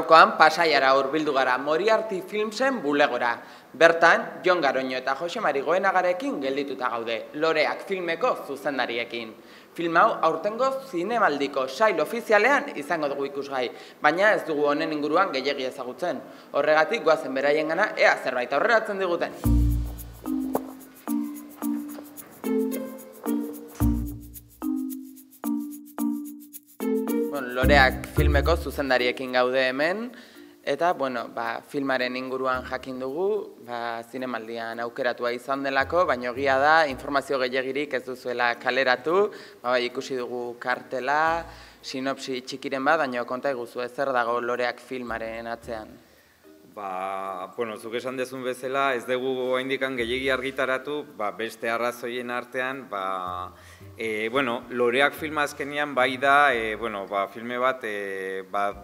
Gaurkoan Pasaiara hurbildu gara Moriarty Filmsen bulegora. Bertan, Jon Garoño eta Jose Mari Goenagarekin geldituta gaude, Loreak filmeko zuzendariekin. Film hau aurtengo zinemaldiko sail ofizialean izango dugu ikusgai, baina ez dugu honen inguruan gehiegi ezagutzen. Horregatik goazen beraiengana ea zerbait aurreratzen diguten. Loreak filmeko zuzendariekin gaude hemen, eta filmaren inguruan jakin dugu, zinemaldian aukeratua izan delako, baina egia da, informazio gehiegirik ez duzuela kaleratu, ikusi dugu kartela, sinopsi txikiren bat, baina konta eguzu zer dago Loreak filmaren atzean. Zuk esan dezun bezala, ez dugu oraindikan gehiegi argitaratu, beste arrazoien artean, Loreak filma azkenean bai da, filme bat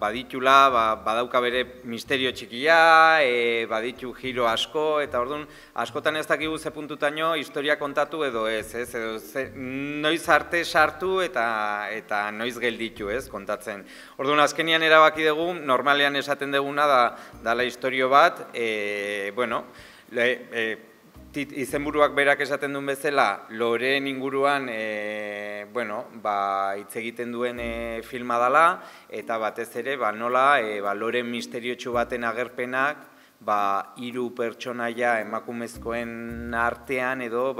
baditula, badauka bere misterio txikia, baditu giro asko, eta orduan, askotan ez dakigu ze puntutaino historia kontatu edo ez, noiz arte sartu eta noiz gelditu, kontatzen. Orduan, azkenean erabaki dugu, normalean esaten duguna dala historio bat, izenburuak berak esaten duen bezala, Loreen inguruan hitz egiten duen filma dela, eta batez ere nola Loreen misteriotsu baten agerpenak hiru pertsonaia emakumezkoen artean edo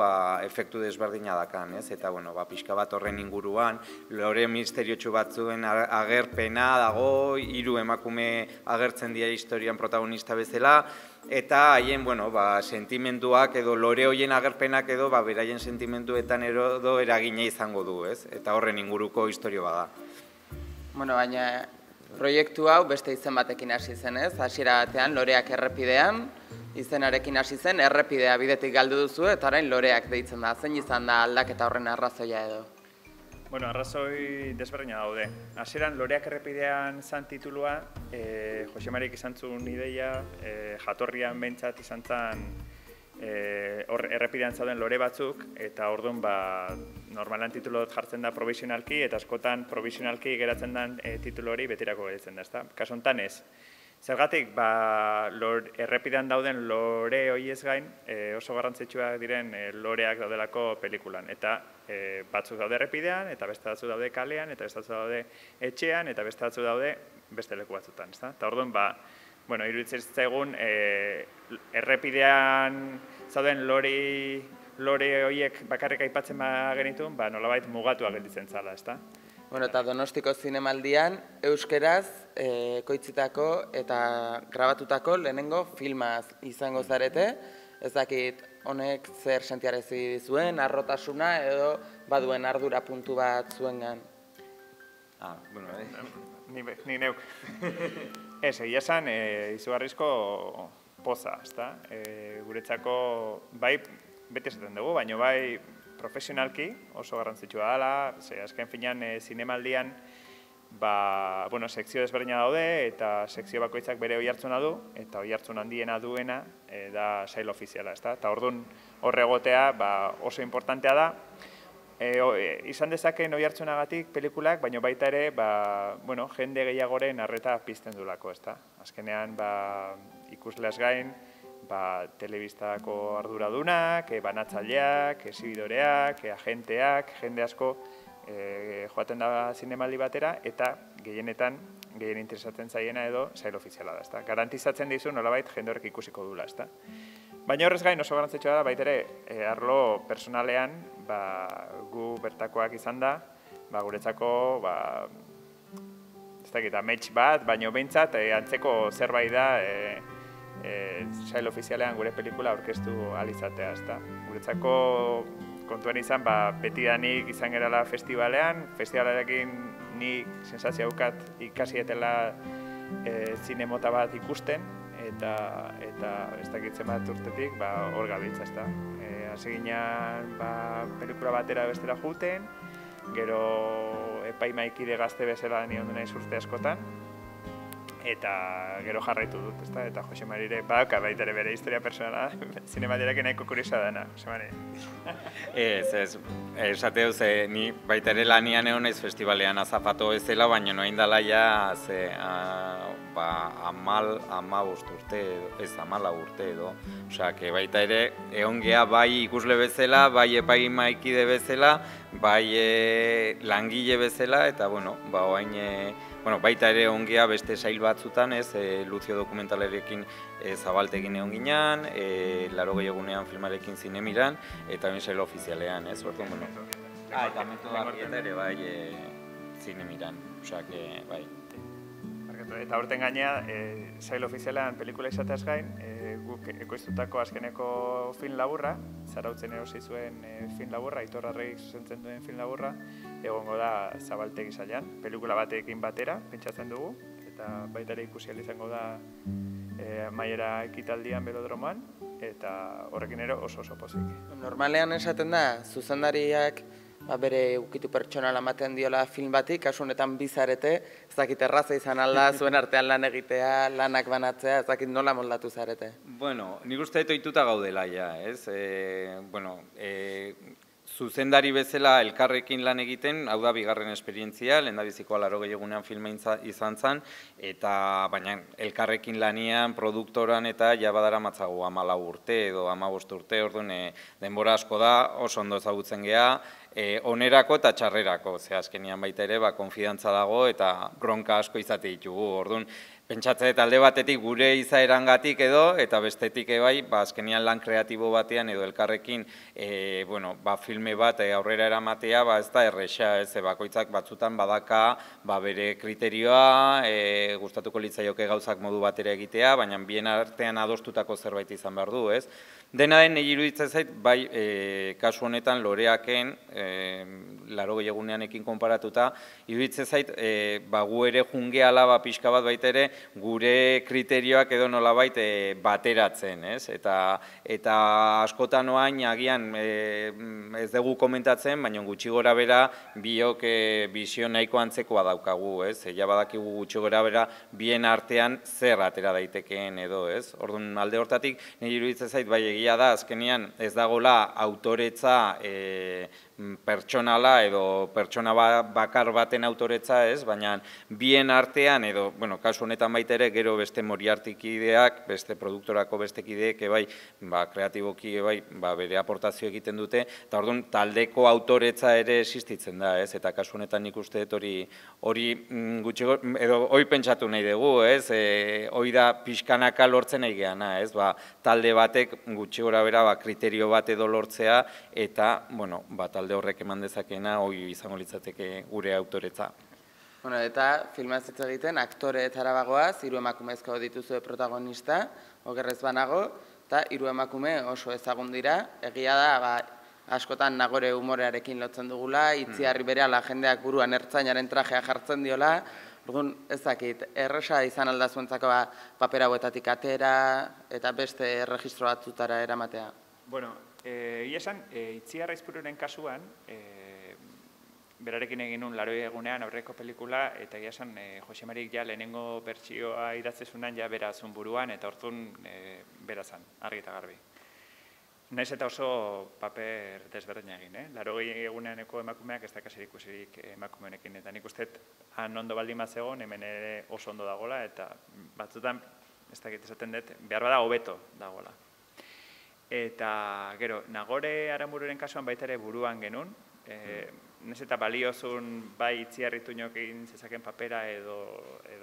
efektu desberdina dakan, eta pixka bat horren inguruan, Loreen misteriotsu batzuen agerpena dago, hiru emakume agertzen dira historian protagonista bezala, eta haien sentimenduak edo Lore horien agerpenak edo beraien sentimenduetan edo eragina izango du, eta horren inguruko historio bada. Baina proiektu hau beste izen batekin hasi zen, hasiera batean Loreak errepidean, izenarekin hasi zen, errepidea bidetik galdu duzu eta orain Loreak deitzen da. Zein izan da aldaketa horren arrazoia edo? Arrazoi desberdina daude. Hasieran Loreak errepidean zan titulua, Jose Marik izan zuen ideia, jatorrian behintzat izan zen errepidean zauden lore batzuk, eta orduan normalan titulo jartzen da provisionalki, eta askotan provisionalki geratzen den titulo hori betirako geratzen da. Kasu honetan ez. Zergatik, errepidean dauden lore horiez gain oso garrantzitsuak diren loreak daudelako pelikulan. Eta batzuk daude errepidean, eta beste batzuk daude kalean, eta beste batzuk daude etxean, eta beste batzuk daude beste leku batzutan. Eta orduan, iruditzen zaigun, errepidean zauden lore horiek bakarrik aipatzen genituen, nolabait mugatuak gelditzen zala, ezta? Eta Donostiko zinemaldian, euskeraz, ekoitzitako eta grabatutako lehenengo filmaz izango zarete. Ez dakit honek zer sentiarazi zuen, harrotasuna edo baduen ardura puntu bat zuengan. Ni neuk. Ez, egia esan, izugarrizko poza, ezta? Guretzako, beti esaten dugu, baina profesionalki oso garrantzitsua dela, azken finean zinemaldian sekzio desberdina daude eta sekzio bakoitzak bere oihartzuna du eta oihartzun handiena duena da sail ofiziala, eta orduan horre egotea oso importantea da. Izan dezakeen oihartzunagatik pelikulak, baina baita ere jende gehiagoren arreta pizten duelako, ezta? Azkenean ikusleaz gain, telebistako arduradunak, banatzaileak, exhibidoreak, agenteak, jende asko joaten da zinemaldi batera, eta gehien interesatzen zaiena edo sail ofiziala da. Garantizatzen dizu nolabait jende horrek ikusiko dula. Baina horrez gain oso garrantzitsua da, baita ere, arlo personalean gu bertakoak izan da, guretzako, ez dakit, amets bat, baina behintzat antzeko zerbait da sail ofizialean gure pelikula aurkeztu ahal izatea. Guretzako kontuan izan, betidanik izan gerala festivalean, festivalarekin nik sensazio daukat ikasietela zinemota bat ikusten, eta ez dakitzen bat urtetik hor gabiltza, ezta. Hasi ginean pelikula batera bestera juten, gero epaimaikide gazte bezala nion du naiz urte askotan, eta gero jarraitu dut, ezta? Eta Jose Marire badauka baita ere bere historia personala, zinematiarekin nahiko kuriosa dena, Jose Mari. Esate duz, ni baita ere lanian egon naiz festivalean azafatu ezela, baina noain dela ja, amabost urte edo, ez 14 urte edo. Osea, que baita ere, egon gea bai ikusle bezala, bai epaimaikide bezala, bai langile bezala, eta, bueno, baita ere ongea beste sail batzutan, Lucio dokumentalarekin zabaltegin egon ginean, 80 egunean filmarekin Zinemiran, eta ben sail ofizialean, orduan, bueno. Eta metodoak ere bai Zinemiran, osea, que bai. Eta aurten gainea, sail ofizialean pelikula izateaz gain, guk ekoiztutako azkeneko film laburra, Zarautzen erosi zuen film laburra, Aitor Arregik zuzentzen duen film laburra, egongo da Zabaltegi sailean, pelikula batekin batera, pentsatzen dugu, eta baita ere ikusi ahal izango da amaiera ekitaldian Belodromoan, eta horrekin ere oso pozik. Normalean esaten da, zuzendariak bere ukitu pertsonala ematen diola film bati, kasu honetan bizarete, ez dakit erraza izan alda, zuen artean lan egitea, lanak banatzea, ez dakit nola moldatu zarete? Bueno, nik uste ohituta gaudela ja, ez? Zuzendari bezala elkarrekin lan egiten, hau da bigarren esperientzia, lehendabizikoa 80 egunean filma izan zen, eta baina elkarrekin lanian, produktoran eta ja badara matzago 14 urte edo 15 urte, orduan denbora asko da, oso ondo ezagutzen gea, onerako eta txarrerako, azkenian baita ere, konfidantza dago eta bronka asko izate ditugu, orduan, pentsatzen alde batetik gure izaerangatik edo, eta bestetik bai, azkenian lan kreatibo batean edo elkarrekin filme bat aurrera eramatea, ez da erresa, bakoitzak batzutan badaka bere kriterioa, gustatuko litzaioke gauzak modu batera egitea, baina bien artean adostutako zerbait izan behar du, ez? Dena den, niri iruditzen zait, bai, kasu honetan loreaken, 80 eguneanekin konparatuta, iruditzen zait, gu ere jungeala pixka bat baita ere, gure kriterioak edo nolabait bateratzen, ez? Eta askotan oain, agian, ez dugu komentatzen, baina gutxi gora bera, biok bizio nahiko antzekoa daukagu, ez? Ja badakigu gutxi gora bera, bien artean zer atera daitekeen edo, ez? Orduan, alde hortatik, niri iruditzen zait, bai, egia da, azkenean ez dagoela autoretza pertsonala edo pertsona bakar baten autoretza, ez? Baina bien artean edo, kasu honetan baita ere, gero beste Moriartykideak, beste produktorako beste kideek, kreatiboki, bere aportazio egiten dute, eta orduan taldeko autoretza ere existitzen da, ez? Eta kasu honetan nik uste dut hori gutxi, edo hori pentsatu nahi dugu, ez? Hori da pixkanaka lortzen nahi geana, ez? Talde batek gutxi gora bera kriterio bat edo lortzea, eta, talde horrek eman dezakeena, hori izango litzateke gure autoretza. Eta filmaz hitz egiten, aktoreetara bagoaz, 3 emakumezko dituzue protagonista, okerrez banago, eta 3 emakume oso ezagun dira. Egia da, askotan Nagore humorearekin lotzen dugula, Itziarri berehala jendeak buruan ertzainaren trajea jartzen diola, orduan ez dakit, erresa izan alda zuentzako paper hauetatik atera eta beste erregistro batzutara eramatea? Egia esan, Itziarra Aizpururen kasuan, berarekin egin nun 80 egunean aurreko pelikula, eta egia esan, Jose Marik ja lehenengo bertsioa idatzezunan ja berazun buruan, eta hortzun berazan, argi eta garbi. Naiz eta oso paper desberdina egin, 80 eguneaneko emakumeak ez dakasir ikusirik emakumeenekin, eta nik uste han ondo baldin bat zegoen, hemen ere oso ondo dagoela, eta batzutan, ez dakit esaten dut, behar bada hobeto dagoela. Eta, gero, Nagore Aranbururen kasuan baita ere buruan genuen, naiz eta baliozun bai Itziarrituñok egin zezaken papera edo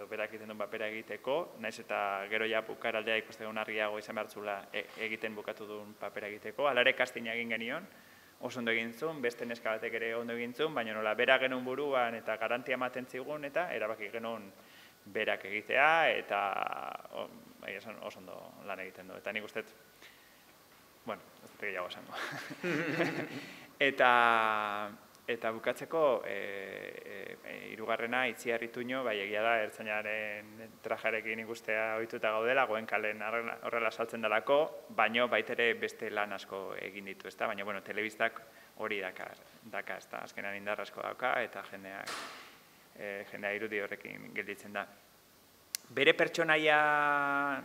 berak egiten duen papera egiteko, naiz eta gero ja bukaraldea ikuste duen argiago izan behartzula egiten bukatu duen papera egiteko, alare kastina egin genion, oso ondo egin zuen, beste neska batek ere ondo egin zuen, baina nola bera genuen buruan eta garantia ematen zigun eta erabaki genuen berak egitea eta oso ondo lan egiten du. Eta nik uste, ez dut gehiago esango. Eta bukatzeko, hirugarrena Itziarrituño, egia da, ertzainaren trajarekin ikustea ohituta gaudela, Goenkalen horrela saltzen delako, baino baitere beste lan asko egin ditu, ezta? Baina, telebistak hori daka, ezta? Azkenan indar asko dauka, eta jendea irudi horrekin gelditzen da. bere pertsonaia,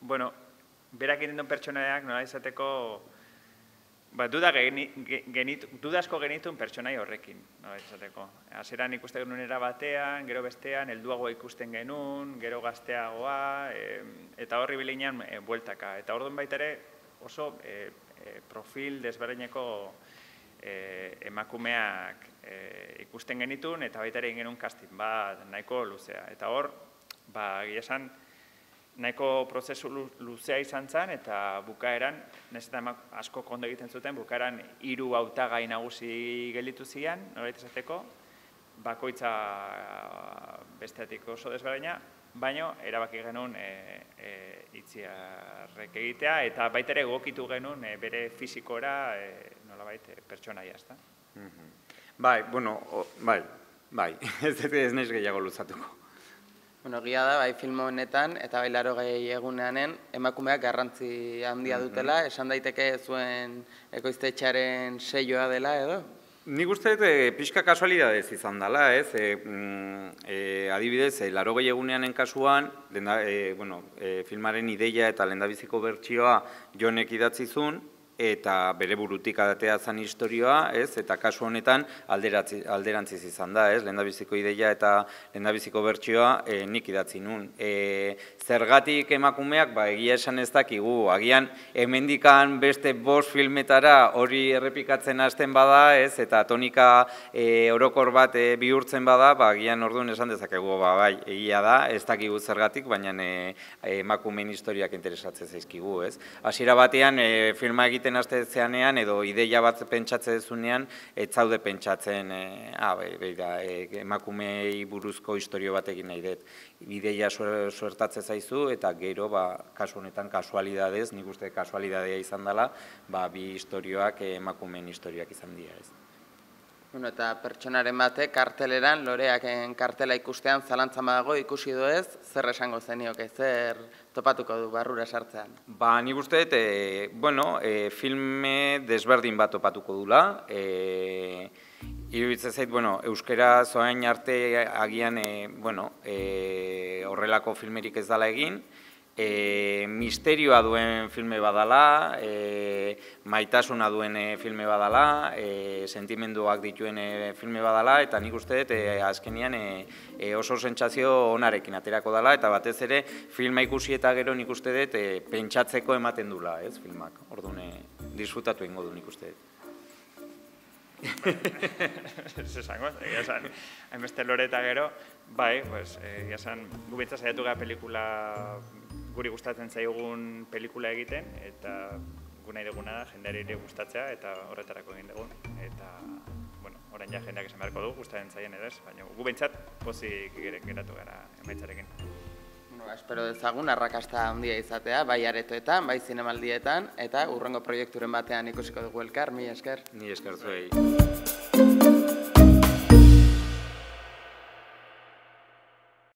bueno, berak egiten duen pertsonaiak nola izateko, duda asko genituen pertsonaia horrekin, nola izateko. Hasieran ikusten genuen era batean, gero bestean, helduagoa ikusten genuen, gero gazteagoa, eta horri bileinean bueltaka. Eta orduan baita ere oso profil desberdineko emakumeak ikusten genituen, eta baita ere egin genuen casting bat nahiko luzea. Eta hor, egia esan, nahiko prozesu luzea izan zen, eta bukaeran, nahiz eta asko kondo egiten zuten, bukaeran 3 hautagai nagusi gelditu zian, norbait esateko, bakoitza besteatik oso desberdina, baina erabaki genuen Itziarrek egitea, eta baita ere egokitu genuen bere fisikora, nolabait, pertsonaia, ezta? Bai, bueno, bai, ez naiz gehiago luzatuko. Bueno, egia da, bai film honetan, eta bai 80 eguneanen, emakumeak garrantzi handia dutela, esan daiteke zuen ekoiztetxearen seioa dela, edo? Nik uste dut pixka kasualidadez izan dela, ez? Adibidez, 80 eguneanen kasuan, filmaren ideia eta lehendabiziko bertsioa Jonek idatzi zuen, eta bere burutik adatea zen historioa, ez? Eta kasu honetan alderantziz izan da, ez? Lehendabiziko ideia eta lehendabiziko bertsioa nik idatzi nun. Zergatik emakumeak, egia esan ez dakigu, agian hemendikan beste 5 filmetara hori errepikatzen hasten bada, ez? Eta tonika orokor bat bihurtzen bada, agian orduan esan dezakegu, bai, egia da, ez dakigu zergatik, baina emakumeen historiak interesatzen zaizkigu, ez? Hasiera batean filma egiten hastezeanean edo ideia bat pentsatzen duzunean, ez zaude pentsatzen emakumei buruzko historio bat egin nahi dut. Ideia suertatzen zaizu eta gero, kasu honetan kasualidadez, nik uste kasualidadea izan dela, bi historioak emakumeen historioak izan dira, ez. Bueno, eta pertsonaren batek karteleran, Loreaken kartela ikustean zalantzan badago ikusi doez, zer esango zenioke, zer topatuko du barrura sartzean? Nik uste dut, filme desberdin bat topatuko dula. Iruditzen zait, euskera zoain arte agian, horrelako filmerik ez dela egin. Misterioa duen filme badala, maitasuna duen filme badala, sentimenduak dituen filme badala, eta nik uste dut azkenian oso sentsazio onarekin aterako dela, eta batez ere filma ikusi eta gero nik uste dut pentsatzeko ematen dula, ez, filmak. Orduan, disfrutatu ingo du nik uste dut. Ez esango, egia esan, hainbeste Lore eta gero, egia esan, gu bintzat saiatu gara pelikula, guri gustatzen zaigun pelikula egiten, eta gu nahi duguna da, jendeari ere gustatzea, eta horretarako egin dugu. Eta, orain ja jendeak esan beharko du, gustatzen zaien edo ez, baina gu bintzat pozik geratu gara emaitzarekin. Espero dezagun arrakasta handia izatea, bai aretoetan, bai zinemaldietan, eta hurrengo proiekturen batean ikusiko dugu elkar, mila esker. Ni esker zuei.